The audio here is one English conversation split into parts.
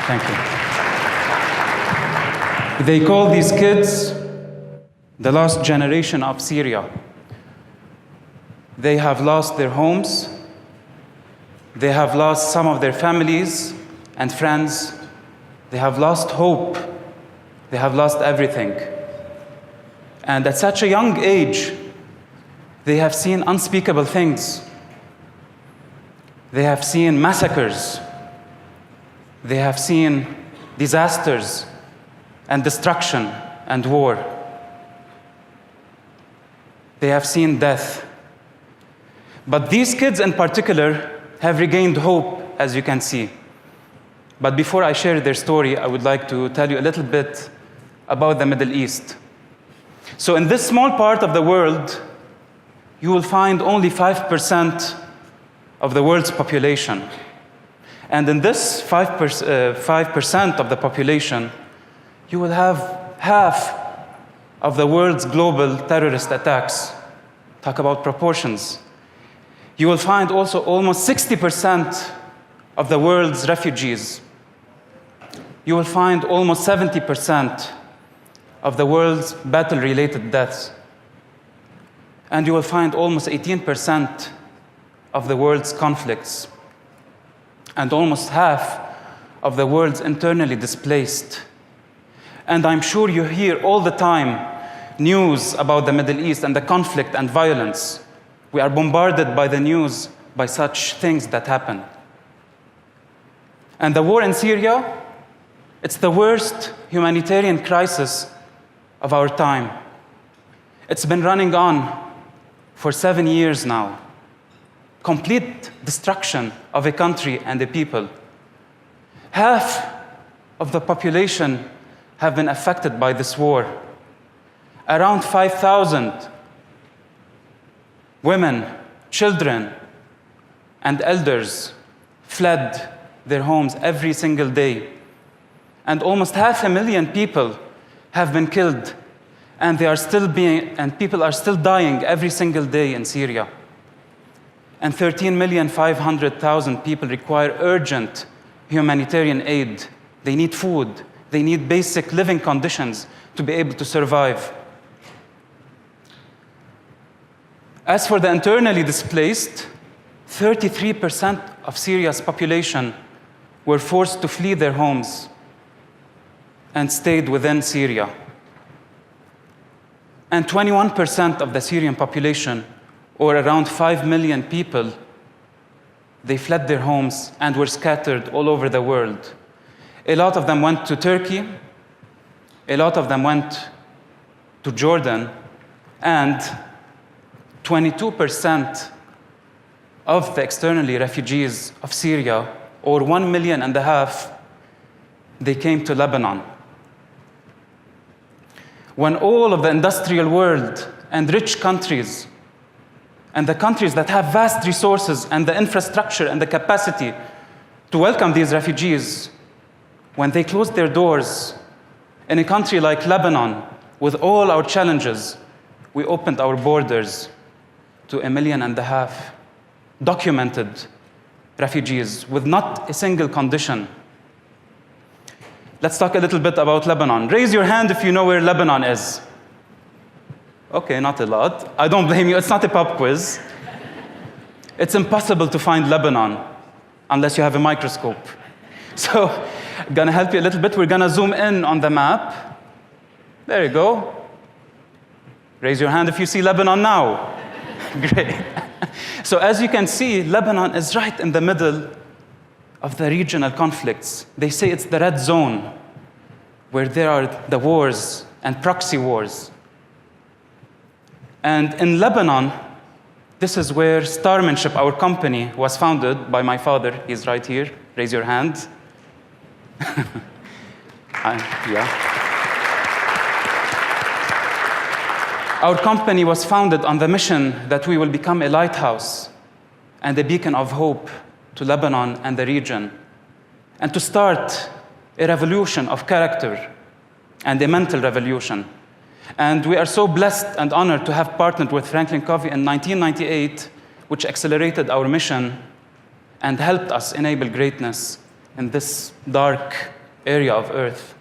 Thank you. They call these kids the last generation of Syria. They have lost their homes. They have lost some of their families and friends. They have lost hope. They have lost everything. And at such a young age, they have seen unspeakable things. They have seen massacres. They have seen disasters and destruction and war. They have seen death. But these kids in particular have regained hope, as you can see. But before I share their story, I would like to tell you a little bit about the Middle East. So in this small part of the world, you will find only 5% of the world's population. And in this 5% of the population, you will have half of the world's global terrorist attacks. Talk about proportions. You will find also almost 60% of the world's refugees. You will find almost 70% of the world's battle-related deaths. And you will find almost 18% of the world's conflicts. And almost half of the world's internally displaced. And I'm sure you hear all the time news about the Middle East and the conflict and violence. We are bombarded by the news by such things that happen. And the war in Syria, it's the worst humanitarian crisis of our time. It's been running on for 7 years now. Complete destruction of a country and a people. Half of the population have been affected by this war. Around 5,000 women, children, and elders fled their homes every single day. And almost 500,000 people have been killed, and people are still dying every single day in Syria. And 13,500,000 people require urgent humanitarian aid. They need food. They need basic living conditions to be able to survive. As for the internally displaced, 33% of Syria's population were forced to flee their homes and stayed within Syria. And 21% of the Syrian population, or around 5 million people, they fled their homes and were scattered all over the world. A lot of them went to Turkey, a lot of them went to Jordan, and 22% of the externally refugees of Syria, or 1.5 million, they came to Lebanon. When all of the industrial world and rich countries and the countries that have vast resources and the infrastructure and the capacity to welcome these refugees, when they closed their doors in a country like Lebanon, with all our challenges, we opened our borders to 1.5 million documented refugees with not a single condition. Let's talk a little bit about Lebanon. Raise your hand if you know where Lebanon is. Okay, not a lot. I don't blame you. It's not a pub quiz. It's impossible to find Lebanon unless you have a microscope. So I'm going to help you a little bit. We're going to zoom in on the map. There you go. Raise your hand if you see Lebanon now. Great. So as you can see, Lebanon is right in the middle of the regional conflicts. They say it's the red zone, where there are the wars and proxy wars. And in Lebanon, this is where Starmanship, our company, was founded by my father. He's right here. Raise your hand. Yeah. Our company was founded on the mission that we will become a lighthouse and a beacon of hope to Lebanon and the region, and to start a revolution of character and a mental revolution. And we are so blessed and honored to have partnered with Franklin Covey in 1998, which accelerated our mission and helped us enable greatness in this dark area of earth.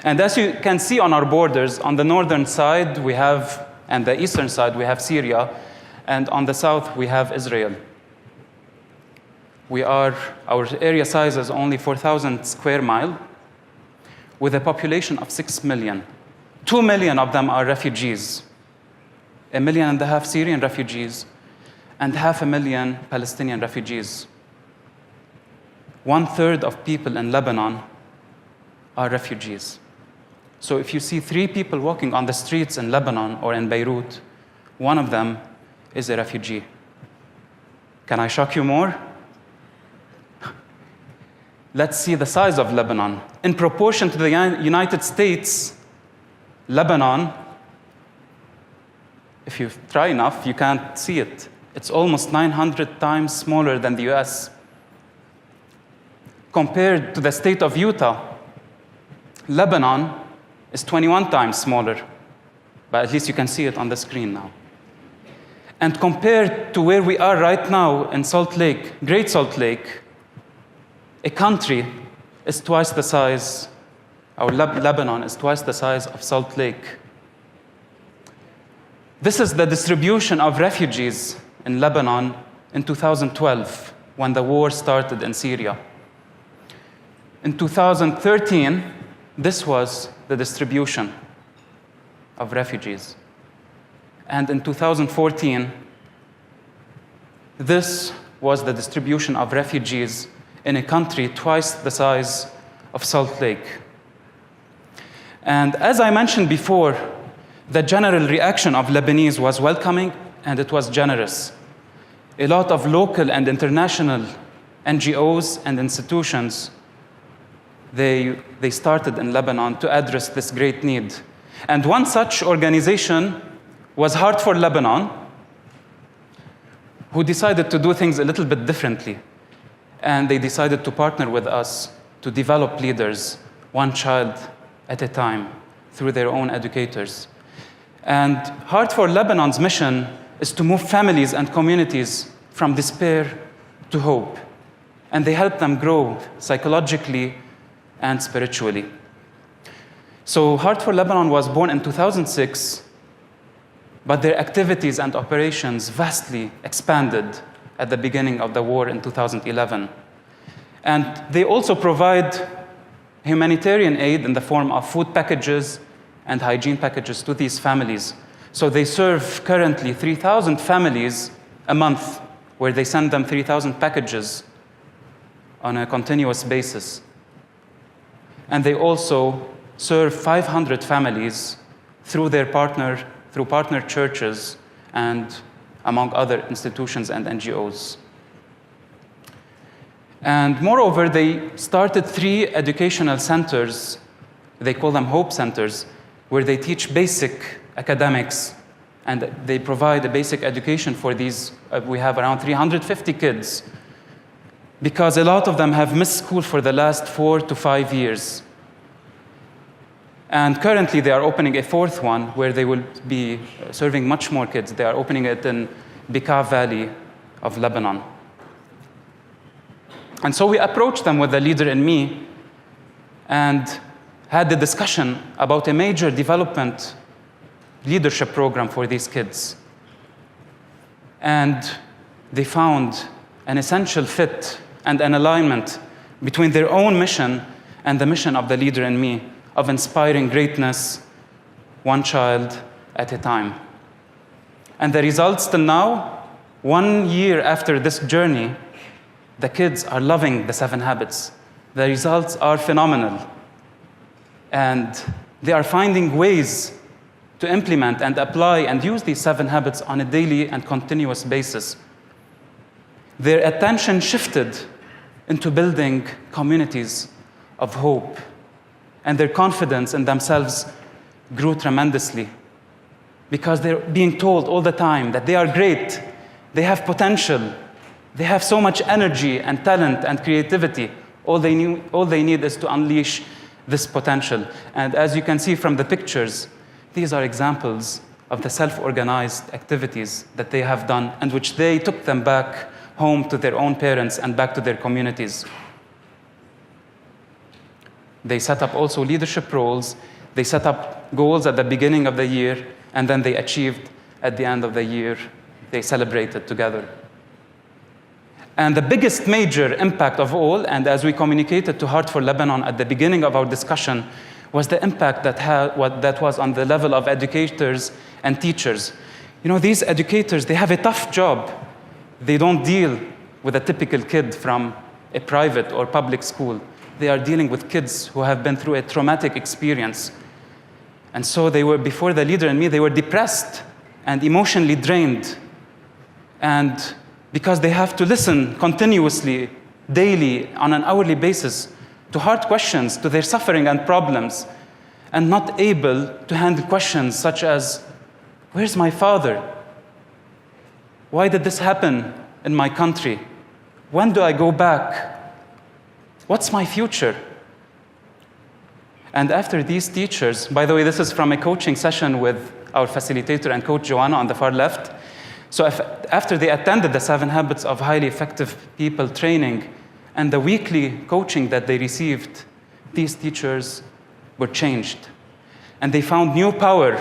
And as you can see on our borders, on the northern side we have, and the eastern side we have Syria, and on the south we have Israel. Our area size is only 4,000 square miles, with a population of 6 million. 2 million of them are refugees. 1.5 million Syrian refugees, and 500,000 Palestinian refugees. 1/3 of people in Lebanon are refugees. So if you see 3 people walking on the streets in Lebanon or in Beirut, one of them is a refugee. Can I shock you more? Let's see the size of Lebanon. In proportion to the United States, Lebanon, if you try enough, you can't see it. It's almost 900 times smaller than the US. Compared to the state of Utah, Lebanon is 21 times smaller, but at least you can see it on the screen now. And compared to where we are right now in Salt Lake, Great Salt Lake, a country is twice the size, Lebanon is twice the size of Salt Lake. This is the distribution of refugees in Lebanon in 2012, when the war started in Syria. In 2013, this was the distribution of refugees. And in 2014, this was the distribution of refugees in a country twice the size of Salt Lake. And as I mentioned before, the general reaction of Lebanese was welcoming and it was generous. A lot of local and international NGOs and institutions, they started in Lebanon to address this great need. And one such organization was Heart for Lebanon, who decided to do things a little bit differently. And they decided to partner with us to develop leaders, one child at a time, through their own educators. And Heart for Lebanon's mission is to move families and communities from despair to hope. And they help them grow psychologically and spiritually. So Heart for Lebanon was born in 2006, but their activities and operations vastly expanded at the beginning of the war in 2011. And they also provide humanitarian aid in the form of food packages and hygiene packages to these families. So they serve currently 3,000 families a month, where they send them 3,000 packages on a continuous basis. And they also serve 500 families through partner churches and among other institutions and NGOs. And moreover, they started 3 educational centers, they call them Hope Centers, where they teach basic academics and they provide a basic education for these. We have around 350 kids, because a lot of them have missed school for the last 4 to 5 years. And currently they are opening a 4th one where they will be serving much more kids. They are opening it in Bekaa Valley of Lebanon. And so we approached them with the leader in me and had the discussion about a major development leadership program for these kids. And they found an essential fit and an alignment between their own mission and the mission of the leader in me, of inspiring greatness, one child at a time. And the results till now, 1 year after this journey, the kids are loving the 7 habits. The results are phenomenal. And they are finding ways to implement and apply and use these 7 habits on a daily and continuous basis. Their attention shifted into building communities of hope, and their confidence in themselves grew tremendously, because they're being told all the time that they are great, they have potential, they have so much energy and talent and creativity. All they need is to unleash this potential. And as you can see from the pictures, these are examples of the self-organized activities that they have done, and which they took them back home to their own parents and back to their communities. They set up also leadership roles. They set up goals at the beginning of the year, and then they achieved at the end of the year. They celebrated together. And the biggest major impact of all, and as we communicated to Heart for Lebanon at the beginning of our discussion, was the impact that was on the level of educators and teachers. You know, these educators, they have a tough job. They don't deal with a typical kid from a private or public school. They are dealing with kids who have been through a traumatic experience. And so they were, before the leader and me, they were depressed and emotionally drained. And because they have to listen continuously, daily, on an hourly basis, to hard questions, to their suffering and problems, and not able to handle questions such as, where's my father? Why did this happen in my country? When do I go back? What's my future? And after these teachers, by the way, this is from a coaching session with our facilitator and coach Joanna on the far left. So after they attended the 7 Habits of Highly Effective People training and the weekly coaching that they received, these teachers were changed. And they found new power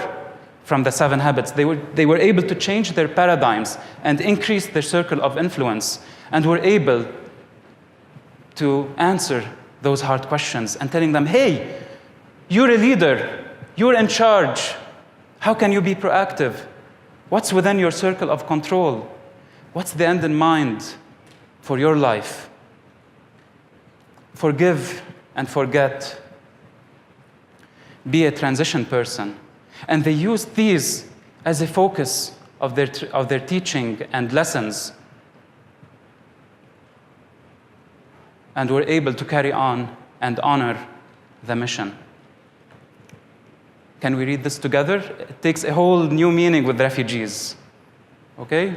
from the 7 habits. They were able to change their paradigms and increase their circle of influence, and were able to answer those hard questions and telling them, hey, you're a leader, you're in charge. How can you be proactive? What's within your circle of control? What's the end in mind for your life? Forgive and forget. Be a transition person. And they used these as a focus of their teaching and lessons, and were able to carry on and honor the mission. Can we read this together? It takes a whole new meaning with refugees. Okay?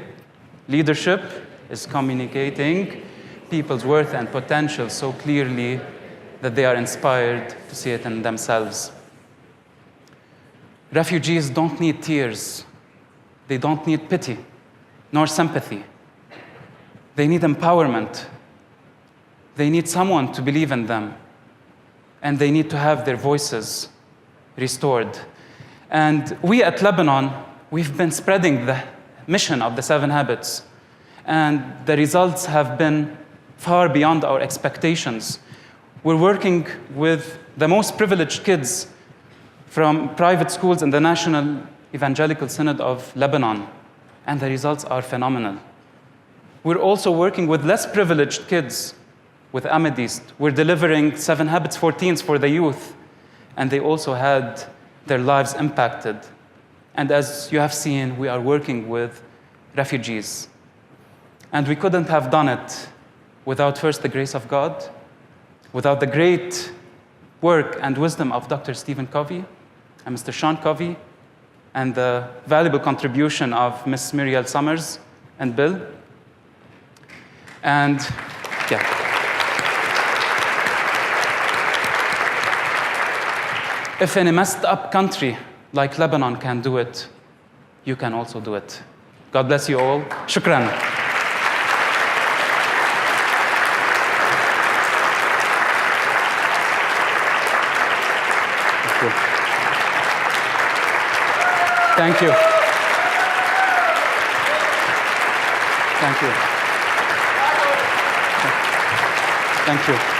Leadership is communicating people's worth and potential so clearly that they are inspired to see it in themselves. Refugees don't need tears. They don't need pity, nor sympathy. They need empowerment. They need someone to believe in them. And they need to have their voices restored. And we at Lebanon, we've been spreading the mission of the 7 habits. And the results have been far beyond our expectations. We're working with the most privileged kids from private schools in the National Evangelical Synod of Lebanon, and the results are phenomenal. We're also working with less privileged kids with Ahmadis. We're delivering 7 Habits 14s for the youth, and they also had their lives impacted. And as you have seen, we are working with refugees. And we couldn't have done it without first the grace of God, without the great work and wisdom of Dr. Stephen Covey and Mr. Sean Covey, and the valuable contribution of Ms. Muriel Summers and Bill. And yeah. If in a messed up country like Lebanon can do it, you can also do it. God bless you all. Shukran. Thank you. Thank you. Thank you.